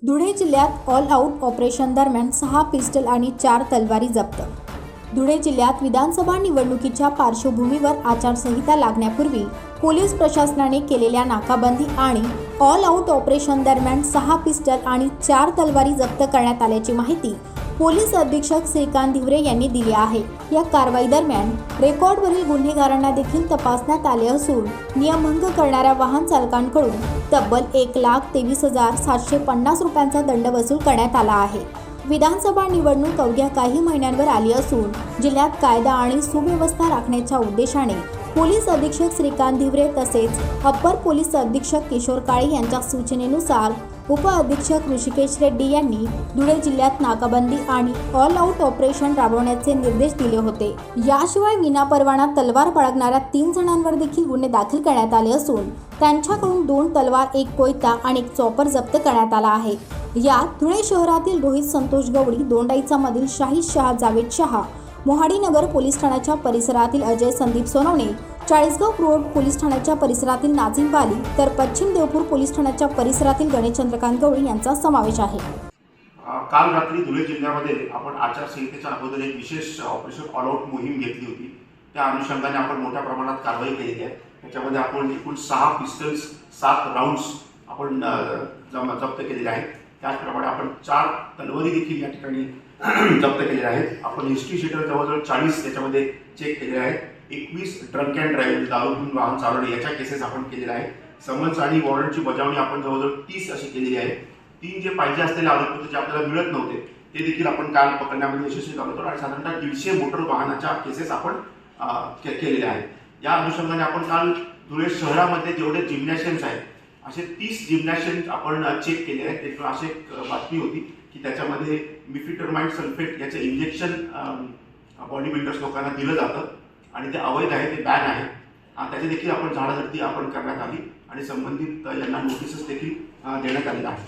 धुळे जिल्ह्यात all out operation दरम्यान 6 pistol आणि 4 तलवारी जप्त। धुळे जिल्ह्यात विधानसभा निवडणुकीच्या पार्श्वभूमीवर आचारसंहिता लागण्यापूर्वी पोलीस प्रशासनाने केलेल्या नाकाबंदी आणि ऑल आउट ऑपरेशन दरम्यान 6 पिस्टल आणि 4 तलवारी जप्त करण्यात आल्याची माहिती पोलीस अधीक्षक श्रीकांत धिवरे यांनी दिली आहे। या कारवाई दरम्यान रेकॉर्डवरील गुन्हेगारांना देखील तपासण्यात आले असून नियमभंग करणाऱ्या वाहन चालकांकडून तब्बल 1,23,750 रुपयांचा दंड वसूल करण्यात आला आहे। विधानसभा निवडणूक अवघ्या काही महिन्यांवर आली असून जिल्ह्यात कायदा आणि सुव्यवस्था राखण्याच्या उद्देशाने पोलीस अधीक्षक श्रीकांत धिवरे तसेच अप्पर पोलीस अधीक्षक किशोर काळे यांच्या सूचनेनुसार उप अधीक्षक ऋषिकेश रेड्डी यांनी धुळे जिल्ह्यात नाकाबंदी आणि ऑल आउट ऑपरेशन राबवण्याचे निर्देश दिले होते। याशिवाय विनापरवाना तलवार बाळगणाऱ्या 3 जणांवर देखील गुन्हे दाखल करण्यात आले असून त्यांच्याकडून 2 तलवार, 1 कोयता आणि 1 चॉपर जप्त करण्यात आला आहे। यात धुळे शहरातील रोहित संतोष गवळी, दोंडाईचा मधील शाहीद शाह जावेद शाह, मोहाडी नगर पोलीस ठाण्याच्या परिसरातील अजय संदीप सोनवणे, चाळीसगाव रोड पोलीस ठाण्याच्या परिसरातील नाझीम वाली तर पश्चिम देवपूर पोलीस ठाण्याच्या परिसरातील गणेश चंद्रकांत गवळी यांचा समावेश आहे। काल रात्री धुळे जिल्ह्यामध्ये आपण आचारसंहितेच्या अगोदर एक विशेष ऑपरेशन ऑल आउट मोहीम घेतली होती। त्या अनुषंगाने आपण मोठ्या प्रमाणात कारवाई केलेली आहे। त्याच्यामध्ये आपण एकूण 6 पिस्टल्स, 7 राऊंड्स आपण जप्त केलेले आहेत। त्याचप्रमाणे आपण 4 तलवारी देखील या ठिकाणी जप्त केलेल्या आहेत। आपण हिस्ट्री शीटर जवळजवळ 40 त्याच्यामध्ये चेक केलेले आहेत। 21 ड्रंक अँड ड्राईव्ह, दारू पिऊन वाहन चालवणे याच्या केसेस आपण केलेल्या आहेत। समन्स आणि वॉरंटची बजावणी आपण जवळजवळ 30 अशी केलेली आहे। 3 जे पाहिजे असलेले आरोपपत्र जे आपल्याला मिळत नव्हते ते देखील आपण काल पकडण्यामध्ये यशस्वी झालो होतो आणि साधारणतः 150 मोटर वाहनाच्या केसेस आपण केलेल्या आहेत। या अनुषंगाने आपण काल धुळे शहरामध्ये जेवढे जिम्नॅशियम्स आहेत असे 30 जिम्नॅशियम्स आपण चेक केले आहेत। एक अशी बातमी होती की त्याच्यामध्ये मिफिटरमाइड सल्फेट याचं इंजेक्शन बॉडी बिल्डर्स लोकांना दिलं जातं आणि ते अवैध आहे, ते बॅन आहे। त्याची देखील आपण झाडाझडती आपण करण्यात आली आणि संबंधित यांना नोटीसेस देखील देण्यात आलेल्या आहेत।